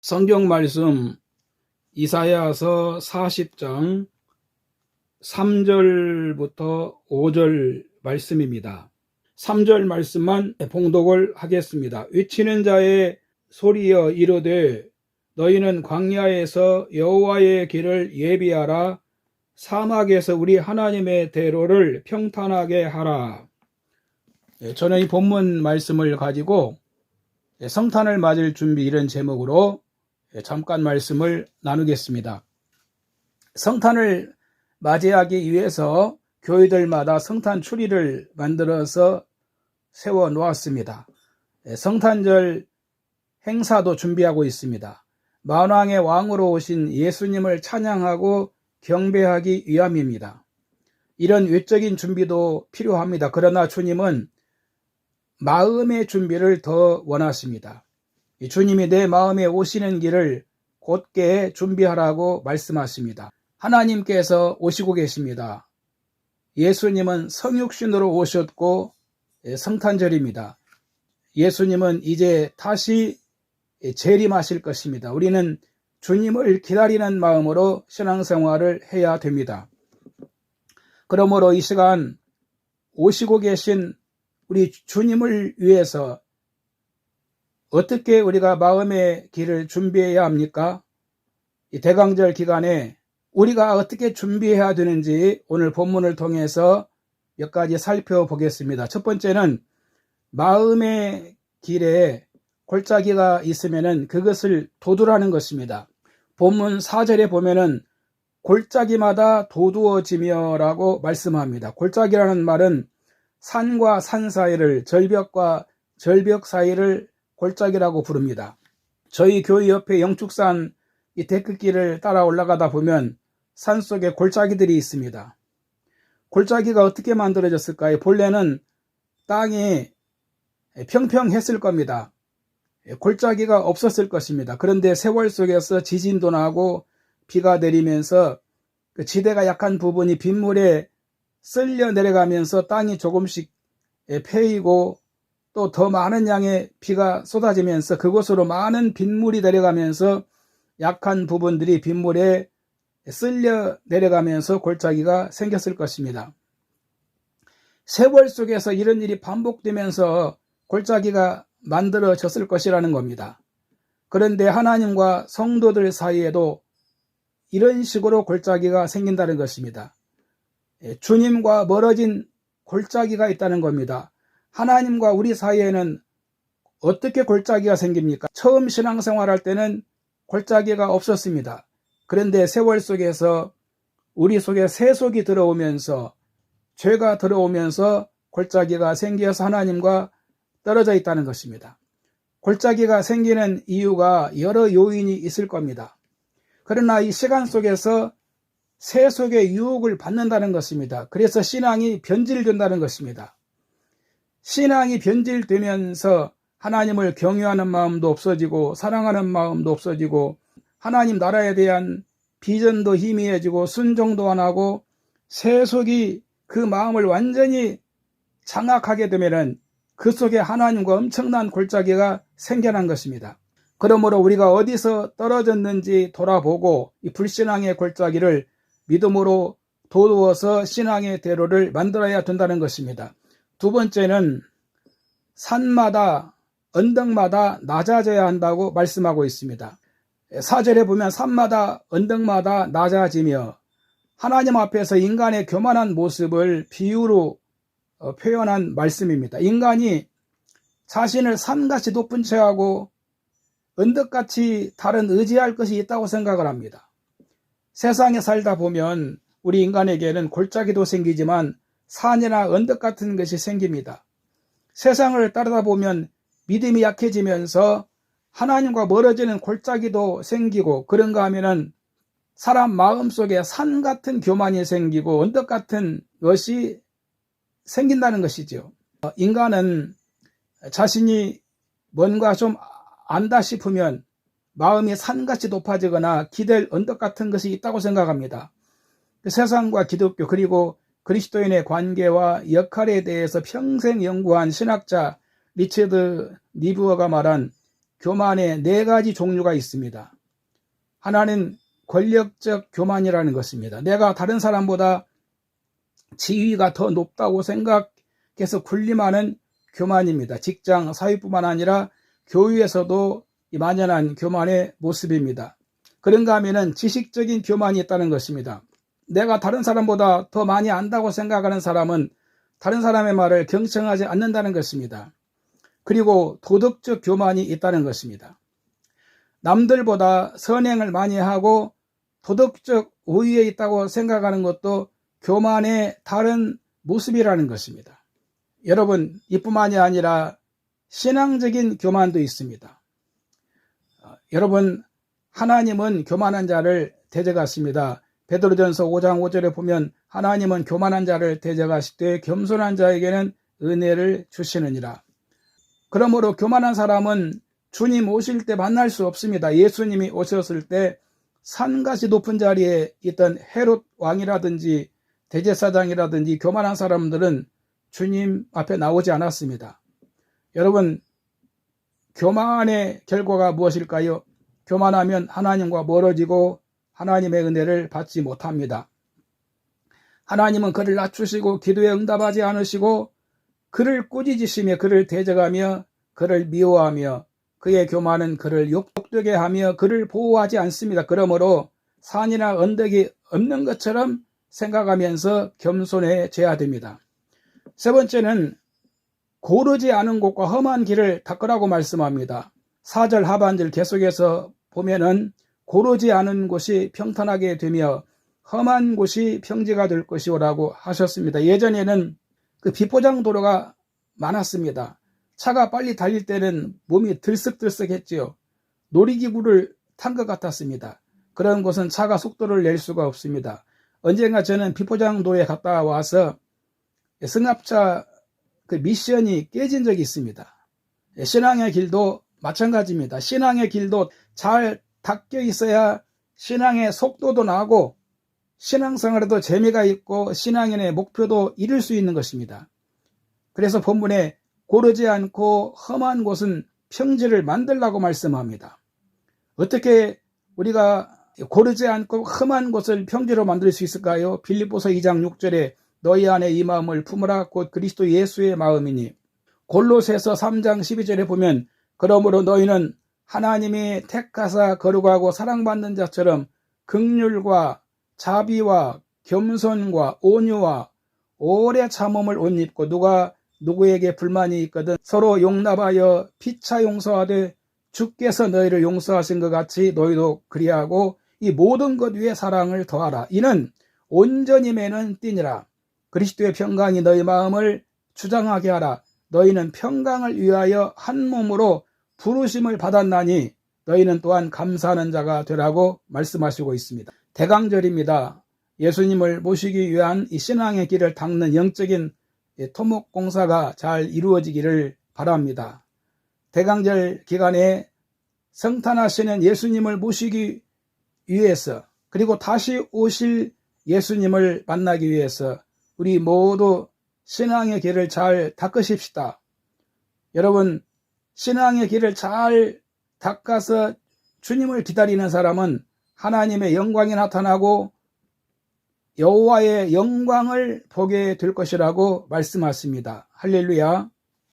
성경 말씀 이사야서 40장 3절부터 5절 말씀입니다. 3절 말씀만 봉독을 하겠습니다. 외치는 자의 소리여 이르되 너희는 광야에서 여호와의 길을 예비하라. 사막에서 우리 하나님의 대로를 평탄하게 하라. 저는 이 본문 말씀을 가지고 성탄을 맞을 준비 이런 제목으로 잠깐 말씀을 나누겠습니다. 성탄을 맞이하기 위해서 교회들마다 성탄 추리를 만들어서 세워 놓았습니다. 성탄절 행사도 준비하고 있습니다. 만왕의 왕으로 오신 예수님을 찬양하고 경배하기 위함입니다. 이런 외적인 준비도 필요합니다. 그러나 주님은 마음의 준비를 더 원하십니다. 주님이 내 마음에 오시는 길을 곧게 준비하라고 말씀하십니다. 하나님께서 오시고 계십니다. 예수님은 성육신으로 오셨고 성탄절입니다. 예수님은 이제 다시 재림하실 것입니다. 우리는 주님을 기다리는 마음으로 신앙생활을 해야 됩니다. 그러므로 이 시간 오시고 계신 우리 주님을 위해서 어떻게 우리가 마음의 길을 준비해야 합니까? 이 대강절 기간에 우리가 어떻게 준비해야 되는지 오늘 본문을 통해서 몇 가지 살펴보겠습니다. 첫 번째는 마음의 길에 골짜기가 있으면은 그것을 도두라는 것입니다. 본문 4절에 보면은 골짜기마다 도두어지며 라고 말씀합니다. 골짜기라는 말은 산과 산 사이를, 절벽과 절벽 사이를 골짜기라고 부릅니다. 저희 교회 옆에 영축산 이 데크길을 따라 올라가다 보면 산속에 골짜기들이 있습니다. 골짜기가 어떻게 만들어졌을까요? 본래는 땅이 평평했을 겁니다. 골짜기가 없었을 것입니다. 그런데 세월 속에서 지진도 나고 비가 내리면서 그 지대가 약한 부분이 빗물에 쓸려 내려가면서 땅이 조금씩 패이고 또 더 많은 양의 비가 쏟아지면서 그곳으로 많은 빗물이 내려가면서 약한 부분들이 빗물에 쓸려 내려가면서 골짜기가 생겼을 것입니다. 세월 속에서 이런 일이 반복되면서 골짜기가 만들어졌을 것이라는 겁니다. 그런데 하나님과 성도들 사이에도 이런 식으로 골짜기가 생긴다는 것입니다. 주님과 멀어진 골짜기가 있다는 겁니다. 하나님과 우리 사이에는 어떻게 골짜기가 생깁니까? 처음 신앙생활할 때는 골짜기가 없었습니다. 그런데 세월 속에서 우리 속에 세속이 들어오면서 죄가 들어오면서 골짜기가 생겨서 하나님과 떨어져 있다는 것입니다. 골짜기가 생기는 이유가 여러 요인이 있을 겁니다. 그러나 이 시간 속에서 세속의 유혹을 받는다는 것입니다. 그래서 신앙이 변질된다는 것입니다. 신앙이 변질되면서 하나님을 경외하는 마음도 없어지고 사랑하는 마음도 없어지고 하나님 나라에 대한 비전도 희미해지고 순종도 안 하고 세속이 그 마음을 완전히 장악하게 되면은 그 속에 하나님과 엄청난 골짜기가 생겨난 것입니다. 그러므로 우리가 어디서 떨어졌는지 돌아보고 이 불신앙의 골짜기를 믿음으로 도우어서 신앙의 대로를 만들어야 된다는 것입니다. 두 번째는 산마다 언덕마다 낮아져야 한다고 말씀하고 있습니다. 4절에 보면 산마다 언덕마다 낮아지며 하나님 앞에서 인간의 교만한 모습을 비유로 표현한 말씀입니다. 인간이 자신을 산같이 높은 채하고 언덕같이 다른 의지할 것이 있다고 생각을 합니다. 세상에 살다 보면 우리 인간에게는 골짜기도 생기지만 산이나 언덕 같은 것이 생깁니다. 세상을 따르다 보면 믿음이 약해지면서 하나님과 멀어지는 골짜기도 생기고 그런가 하면은 사람 마음속에 산 같은 교만이 생기고 언덕 같은 것이 생긴다는 것이죠. 인간은 자신이 뭔가 좀 안다 싶으면 마음이 산같이 높아지거나 기댈 언덕 같은 것이 있다고 생각합니다. 세상과 기독교 그리고 그리스도인의 관계와 역할에 대해서 평생 연구한 신학자 리처드 니부어가 말한 교만에 네 가지 종류가 있습니다. 하나는 권력적 교만이라는 것입니다. 내가 다른 사람보다 지위가 더 높다고 생각해서 군림하는 교만입니다. 직장, 사회뿐만 아니라 교회에서도 만연한 교만의 모습입니다. 그런가 하면은 지식적인 교만이 있다는 것입니다. 내가 다른 사람보다 더 많이 안다고 생각하는 사람은 다른 사람의 말을 경청하지 않는다는 것입니다. 그리고 도덕적 교만이 있다는 것입니다. 남들보다 선행을 많이 하고 도덕적 우위에 있다고 생각하는 것도 교만의 다른 모습이라는 것입니다. 여러분, 이뿐만이 아니라 신앙적인 교만도 있습니다. 여러분, 하나님은 교만한 자를 대적하십니다. 베드로전서 5장 5절에 보면 하나님은 교만한 자를 대적하시되 겸손한 자에게는 은혜를 주시느니라. 그러므로 교만한 사람은 주님 오실 때 만날 수 없습니다. 예수님이 오셨을 때 산같이 높은 자리에 있던 헤롯 왕이라든지 대제사장이라든지 교만한 사람들은 주님 앞에 나오지 않았습니다. 여러분, 교만의 결과가 무엇일까요? 교만하면 하나님과 멀어지고 하나님의 은혜를 받지 못합니다. 하나님은 그를 낮추시고 기도에 응답하지 않으시고 그를 꾸짖으시며 그를 대적하며 그를 미워하며 그의 교만은 그를 욕되게 하며 그를 보호하지 않습니다. 그러므로 산이나 언덕이 없는 것처럼 생각하면서 겸손해져야 됩니다. 세 번째는 고르지 않은 곳과 험한 길을 닦으라고 말씀합니다. 4절 하반절 계속해서 보면은 고르지 않은 곳이 평탄하게 되며 험한 곳이 평지가 될 것이오라고 하셨습니다. 예전에는 그 비포장 도로가 많았습니다. 차가 빨리 달릴 때는 몸이 들썩들썩했지요. 놀이기구를 탄 것 같았습니다. 그런 곳은 차가 속도를 낼 수가 없습니다. 언젠가 저는 비포장 도로에 갔다 와서 승합차 그 미션이 깨진 적이 있습니다. 신앙의 길도 마찬가지입니다. 신앙의 길도 잘 닦여 있어야 신앙의 속도도 나고 신앙생활에도 재미가 있고 신앙인의 목표도 이룰 수 있는 것입니다. 그래서 본문에 고르지 않고 험한 곳은 평지를 만들라고 말씀합니다. 어떻게 우리가 고르지 않고 험한 곳을 평지로 만들 수 있을까요? 빌립보서 2장 6절에 너희 안에 이 마음을 품으라 곧 그리스도 예수의 마음이니. 골로새서 3장 12절에 보면 그러므로 너희는 하나님이 택하사 거룩하고 사랑받는 자처럼 긍휼과 자비와 겸손과 온유와 오래 참음을 옷 입고 누가 누구에게 불만이 있거든 서로 용납하여 피차 용서하되 주께서 너희를 용서하신 것 같이 너희도 그리하고 이 모든 것 위에 사랑을 더하라. 이는 온전히 매는 띠니라. 그리스도의 평강이 너희 마음을 주장하게 하라. 너희는 평강을 위하여 한 몸으로 부르심을 받았나니 너희는 또한 감사하는 자가 되라고 말씀하시고 있습니다. 대강절입니다. 예수님을 모시기 위한 이 신앙의 길을 닦는 영적인 토목공사가 잘 이루어지기를 바랍니다. 대강절 기간에 성탄하시는 예수님을 모시기 위해서 그리고 다시 오실 예수님을 만나기 위해서 우리 모두 신앙의 길을 잘 닦으십시다. 여러분, 신앙의 길을 잘 닦아서 주님을 기다리는 사람은 하나님의 영광이 나타나고 여호와의 영광을 보게 될 것이라고 말씀하십니다. 할렐루야.